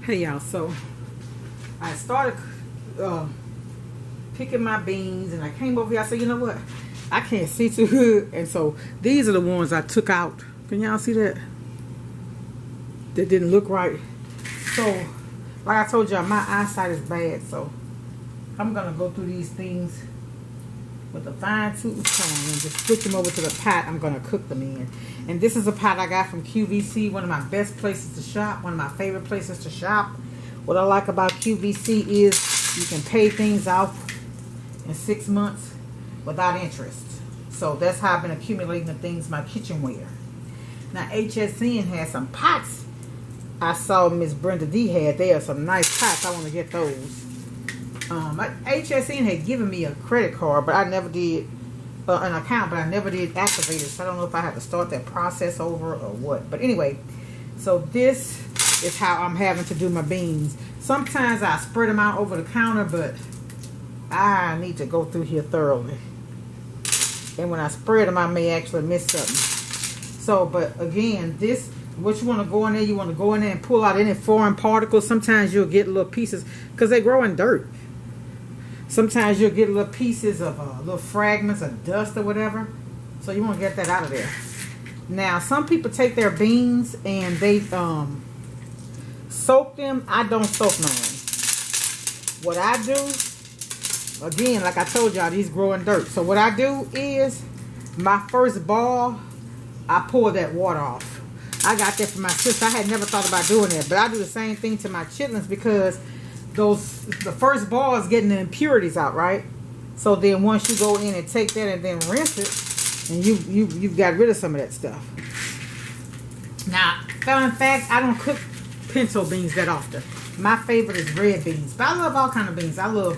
Hey y'all, so I started picking my beans and I came over here. I said, you know what? I can't see too good. And so these are the ones I took out. Can y'all see that? That didn't look right. So, like I told y'all, my eyesight is bad. So I'm going to go through these things with a fine tooth comb and just switch them over to the pot I'm going to cook them in. And this is a pot I got from QVC, one of my best places to shop, one of my favorite places to shop. What I like about QVC is you can pay things off in 6 months without interest. So that's how I've been accumulating the things, my kitchenware. Now HSN has some pots I saw Miss Brenda D had. They are some nice pots. I want to get those. HSN had given me a credit card, but I never did an account, but I never did activate it. So I don't know if I have to start that process over or what. But anyway, so this is how I'm having to do my beans. Sometimes I spread them out over the counter, but I need to go through here thoroughly. And when I spread them, I may actually miss something. So, but again, this, what you want to go in there, you want to go in there and pull out any foreign particles. Sometimes you'll get little pieces, because they grow in dirt. Sometimes you'll get little pieces of little fragments of dust or whatever. So you want to get that out of there. Now, some people take their beans and they soak them. I don't soak mine. What I do, again, like I told y'all, these grow in dirt. So what I do is, my first ball, I pour that water off. I got that from my sister. I had never thought about doing that. But I do the same thing to my chitlins because the first ball is getting the impurities out, right? So then once you go in and take that and then rinse it, and you've got rid of some of that stuff. Now, fun fact, I don't cook pinto beans that often. My favorite is red beans, but I love all kind of beans. I love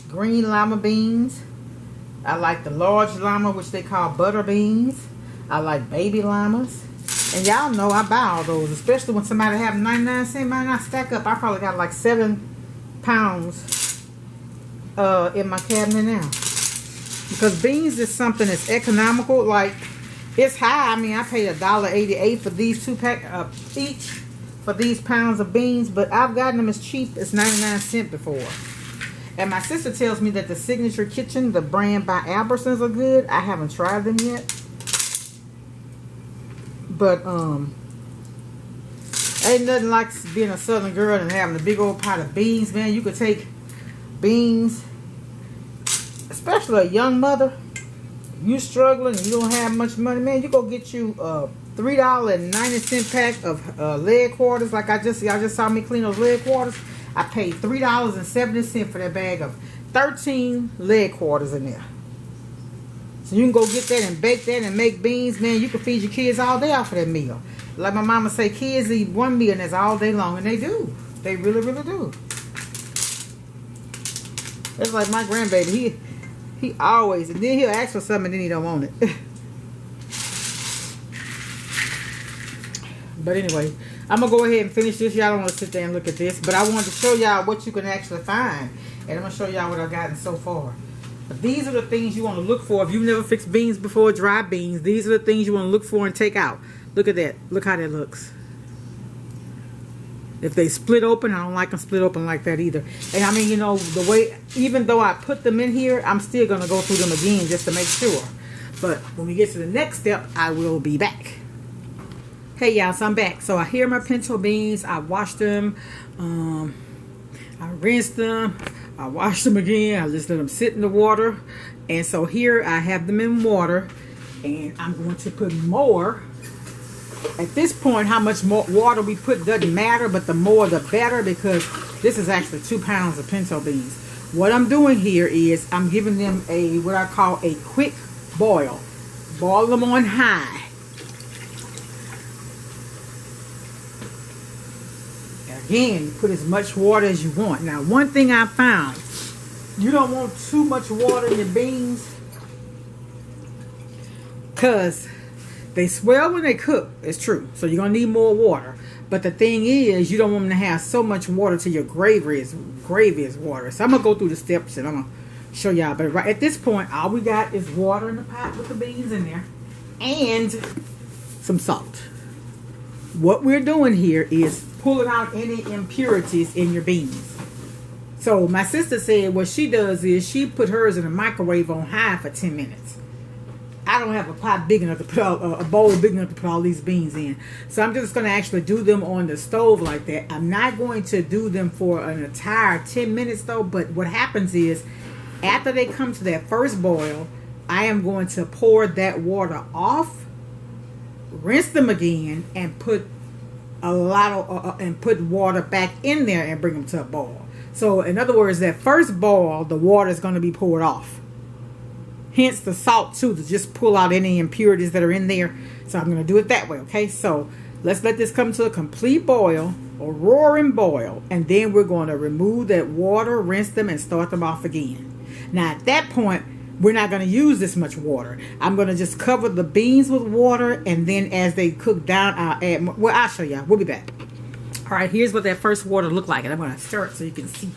green lima beans. I like the large lima, which they call butter beans. I like baby limas. And y'all know I buy all those, especially when somebody have 99-cent, might not stack up. I probably got like 7 pounds in my cabinet now. Because beans is something that's economical. Like, it's high. I mean, I paid $1.88 for these 2-pack each for these pounds of beans. But I've gotten them as cheap as 99-cent before. And my sister tells me that the Signature Kitchen, the brand by Albertsons, are good. I haven't tried them yet. But ain't nothing like being a southern girl and having a big old pot of beans, man. You could take beans, especially a young mother. You struggling and you don't have much money, man. You go get you a $3.90 pack of leg quarters. Like y'all just saw me clean those leg quarters. I paid $3.70 for that bag of 13 leg quarters in there. So you can go get that and bake that and make beans, man. You can feed your kids all day off of that meal. Like my mama say, kids eat one meal and that's all day long, and they do. They really, really do. It's like my grandbaby. He always, and then he'll ask for something and then he don't want it. But anyway, I'm going to go ahead and finish this. Y'all don't want to sit there and look at this. But I wanted to show y'all what you can actually find. And I'm going to show y'all what I've gotten so far. But these are the things you want to look for. If you've never fixed beans before, dry beans, these are the things you want to look for and take out. Look at that. Look how that looks. If they split open, I don't like them split open like that either. And I mean, you know, the way, even though I put them in here, I'm still going to go through them again just to make sure. But when we get to the next step, I will be back. Hey y'all, so I'm back. So I hear my pinto beans. I washed them. I rinsed them. I washed them again. I just let them sit in the water. And so here I have them in water. And I'm going to put more. At this point, how much more water we put doesn't matter. But the more the better, because this is actually 2 pounds of pinto beans. What I'm doing here is I'm giving them a, what I call a quick boil. Boil them on high. Again, put as much water as you want. Now, one thing I found, you don't want too much water in your beans because they swell when they cook. It's true. So you're going to need more water. But the thing is, you don't want them to have so much water till your gravy is water. So I'm going to go through the steps and I'm going to show y'all. But right at this point, all we got is water in the pot with the beans in there and some salt. what we're doing here is pulling out any impurities in your beans. So my sister said what she does is she put hers in the microwave on high for 10 minutes. I don't have a pot big enough to put a bowl big enough to put all these beans in. So I'm just going to actually do them on the stove like that. I'm not going to do them for an entire 10 minutes though. But what happens is after they come to that first boil, I am going to pour that water off, rinse them again, and put a lot of and put water back in there and bring them to a boil. So in other words, that first boil, the water is going to be poured off. Hence the salt too, to just pull out any impurities that are in there. So I'm going to do it that way, okay? So let's let this come to a complete boil, a roaring boil, and then we're going to remove that water, rinse them, and start them off again. Now at that point, we're not going to use this much water. I'm going to just cover the beans with water, and then as they cook down, I'll add more. Well, I'll show y'all. We'll be back. All right, here's what that first water looked like, and I'm going to stir it so you can see.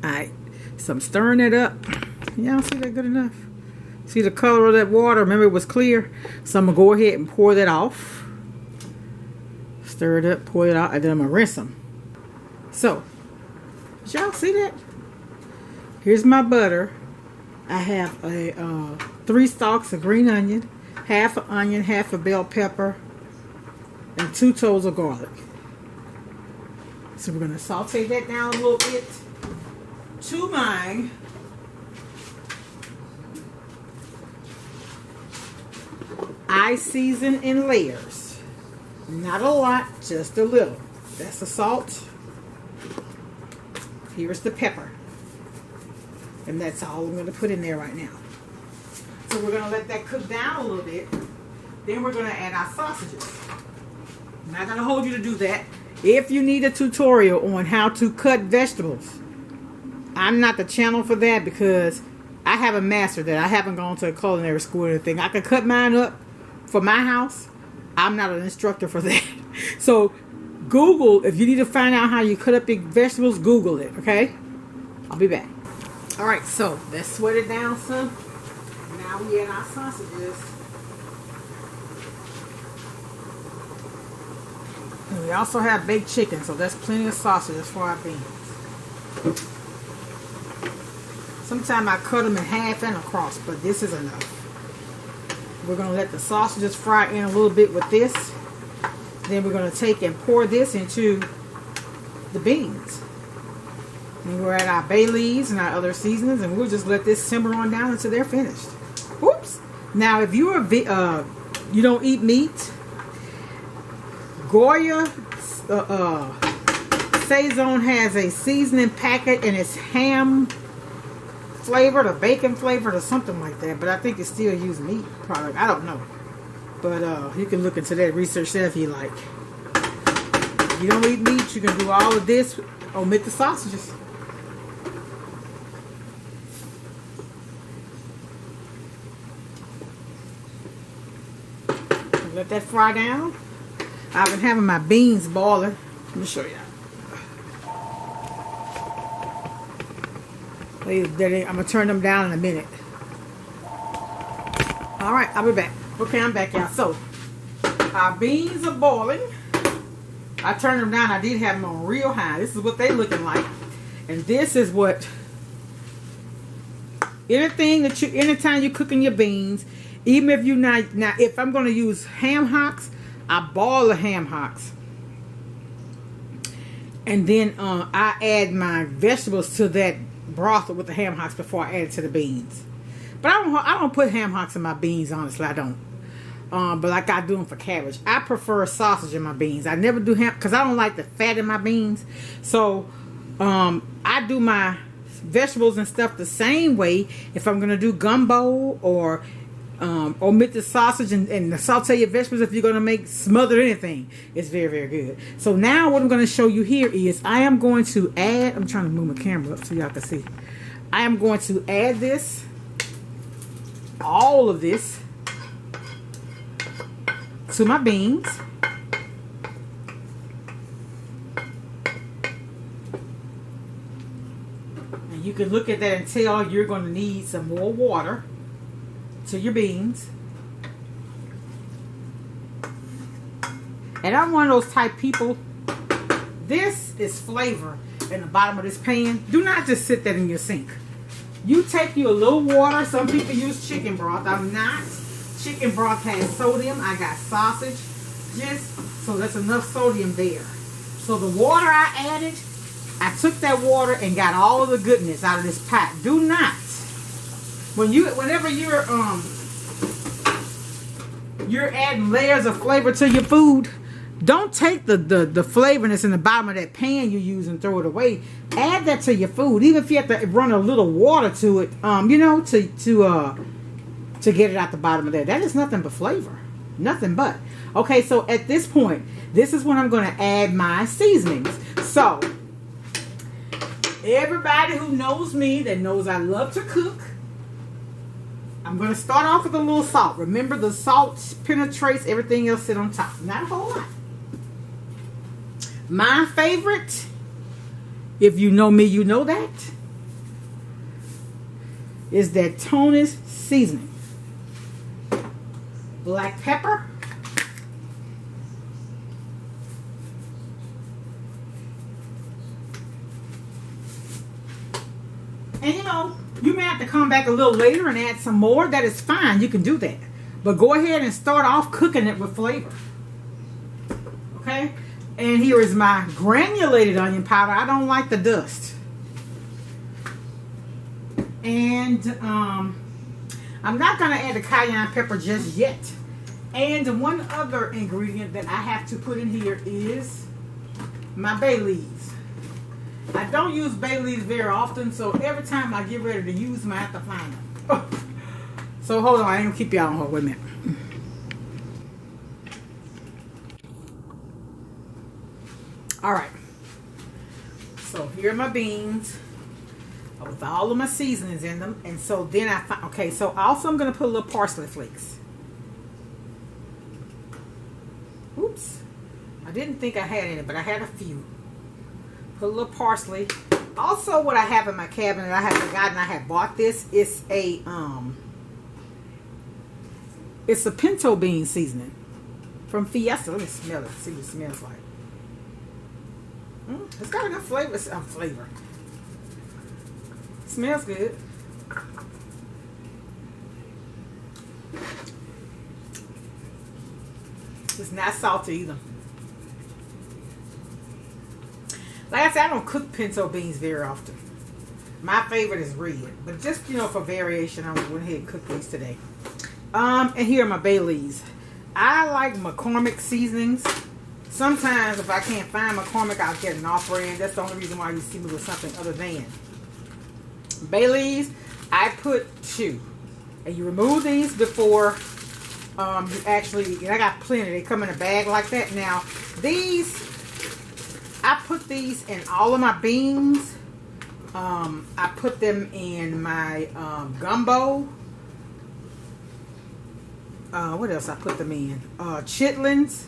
All right. So I'm stirring it up. Y'all see that good enough? See the color of that water? Remember it was clear? So I'm going to go ahead and pour that off. Stir it up, pour it out, and then I'm going to rinse them. So, did y'all see that? Here's my butter. I have a 3 stalks of green onion, half an onion, half a bell pepper, and 2 cloves of garlic. So we're going to saute that down a little bit. To my I season in layers. Not a lot, just a little. That's the salt. Here's the pepper. And that's all I'm going to put in there right now. So we're going to let that cook down a little bit. Then we're going to add our sausages. I'm not going to hold you to do that. If you need a tutorial on how to cut vegetables, I'm not the channel for that because I haven't mastered that. I haven't gone to a culinary school or anything. I can cut mine up for my house. I'm not an instructor for that. So Google, if you need to find out how you cut up your vegetables, Google it, okay? I'll be back. All right, so let's sweat it down some. Now we add our sausages. And we also have baked chicken, so that's plenty of sausages for our beans. Sometimes I cut them in half and across, but this is enough. We're going to let the sausages fry in a little bit with this. Then we're going to take and pour this into the beans. And we'll add our bay leaves and our other seasonings, and we'll just let this simmer on down until they're finished. Whoops! Now, if you're you don't eat meat, Goya Saison has a seasoning packet, and it's ham flavored or bacon flavored or something like that, but I think it still use meat product. I don't know, but you can look into that, research that if you like. If you don't eat meat, you can do all of this, omit the sausages. Let that fry down. I've been having my beans boiling. Let me show you. I'm going to turn them down in a minute. Alright, I'll be back. Okay, I'm back, y'all. So, our beans are boiling. I turned them down. I did have them on real high. This is what they looking like. And this is what... anytime you're cooking your beans, even if you're not... Now, if I'm going to use ham hocks, I boil the ham hocks. And then I add my vegetables to that broth with the ham hocks before I add it to the beans. But I don't put ham hocks in my beans, honestly. I don't. But like I do them for cabbage. I prefer sausage in my beans. I never do ham because I don't like the fat in my beans. So I do my vegetables and stuff the same way. If I'm going to do gumbo or omit the sausage and saute your vegetables if you're going to make smothered anything. It's very, very good. So now what I'm going to show you here is I am going to add, I'm trying to move my camera up so y'all can see. I am going to add this, all of this, to my beans. And you can look at that and tell you're going to need some more water to your beans. And I'm one of those type people. This is flavor in the bottom of this pan. Do not just sit that in your sink. You take you a little water. Some people use chicken broth. I'm not. Chicken broth has sodium. I got sausage. So that's enough sodium there. So the water I added, I took that water and got all of the goodness out of this pot. Do not, whenever you're adding layers of flavor to your food, don't take the flavor that's in the bottom of that pan you use and throw it away. Add that to your food, even if you have to run a little water to it, to get it out the bottom of there. That is nothing but flavor, nothing but. Okay, so at this point, this is when I'm going to add my seasonings. So everybody who knows me, that knows I love to cook, I'm going to start off with a little salt. Remember, the salt penetrates, everything else sit on top. Not a whole lot. My favorite, if you know me, you know that, is that Tony's seasoning. Black pepper. And you may have to come back a little later and add some more. That is fine. You can do that. But go ahead and start off cooking it with flavor. Okay? And here is my granulated onion powder. I don't like the dust. And I'm not going to add the cayenne pepper just yet. And one other ingredient that I have to put in here is my bay leaves. I don't use bay leaves very often, so every time I get ready to use them, I have to find them. So hold on, I ain't gonna keep y'all on hold. Wait a minute. All right. So here are my beans with all of my seasonings in them, and so then I find. Okay, so also I'm gonna put a little parsley flakes. Oops, I didn't think I had any, but I had a few. Put a little parsley. Also, what I have in my cabinet, I have forgotten I had bought this. It's a Pinto Bean Seasoning from Fiesta. Let me smell it. See what it smells like. It's got enough flavor. Flavor. It smells good. It's not salty either. Like I said, I don't cook pinto beans very often. My favorite is red. But just, for variation, I went ahead and cook these today. And here are my bay leaves. I like McCormick seasonings. Sometimes if I can't find McCormick, I'll get an off-brand. That's the only reason why you see me with something other than. Bay leaves, I put 2. And you remove these before you actually, and I got plenty. They come in a bag like that. Now, these, I put these in all of my beans. I put them in my gumbo. What else I put them in? Chitlins.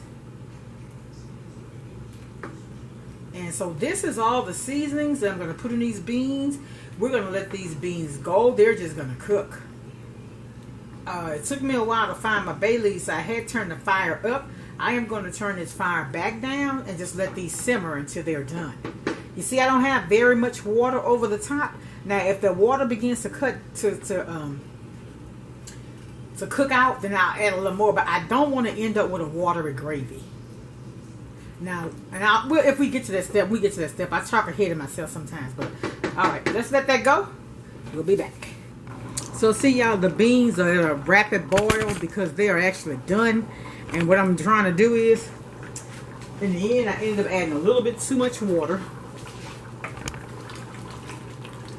And so this is all the seasonings that I'm going to put in these beans. We're going to let these beans go. They're just going to cook. It took me a while to find my bay leaves, so I had turned the fire up. I am going to turn this fire back down and just let these simmer until they're done. You see, I don't have very much water over the top. Now, if the water begins to cook out, then I'll add a little more. But I don't want to end up with a watery gravy. Now, and if we get to that step, I talk ahead of myself sometimes. But all right, let's let that go. We'll be back. So see, y'all, the beans are at a rapid boil because they are actually done. And what I'm trying to do is, in the end, I ended up adding a little bit too much water.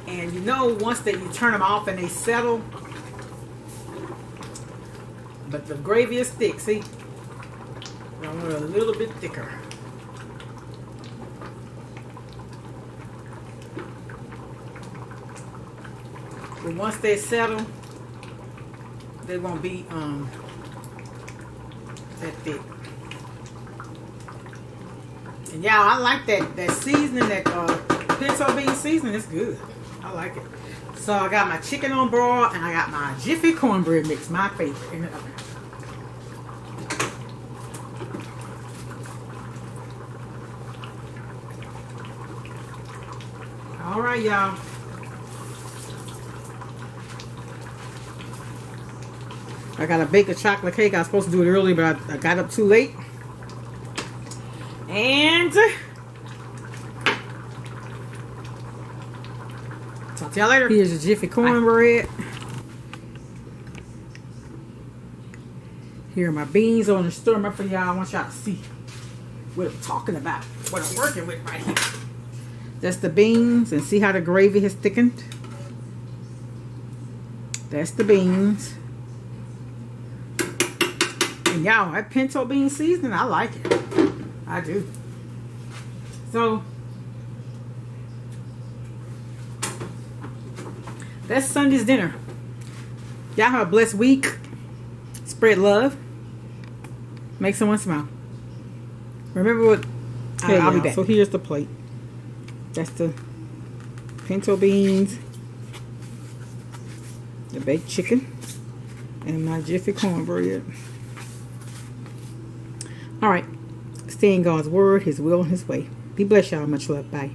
And once you turn them off and they settle, but the gravy is thick, see? I want it a little bit thicker. But once they settle, they won't be that thick. And y'all, I like that seasoning, that pinto bean seasoning. It's good. I like it. So I got my chicken on broth and I got my Jiffy cornbread mix, my favorite, in the oven. right, y'all. I gotta bake a chocolate cake. I was supposed to do it early, but I got up too late. And talk to y'all later. Here's your Jiffy cornbread. Here are my beans on the stir them up for y'all. I want y'all to see what I'm talking about, what I'm working with right here. That's the beans, and see how the gravy has thickened. That's the beans. And y'all, that pinto bean seasoning, I like it. I do. So that's Sunday's dinner. Y'all have a blessed week. Spread love. Make someone smile. Remember what? I'll be back. So here's the plate. That's the pinto beans, the baked chicken, and my Jiffy cornbread. All right. Stay in God's word, His will, and His way. Be blessed, y'all. Much love. Bye.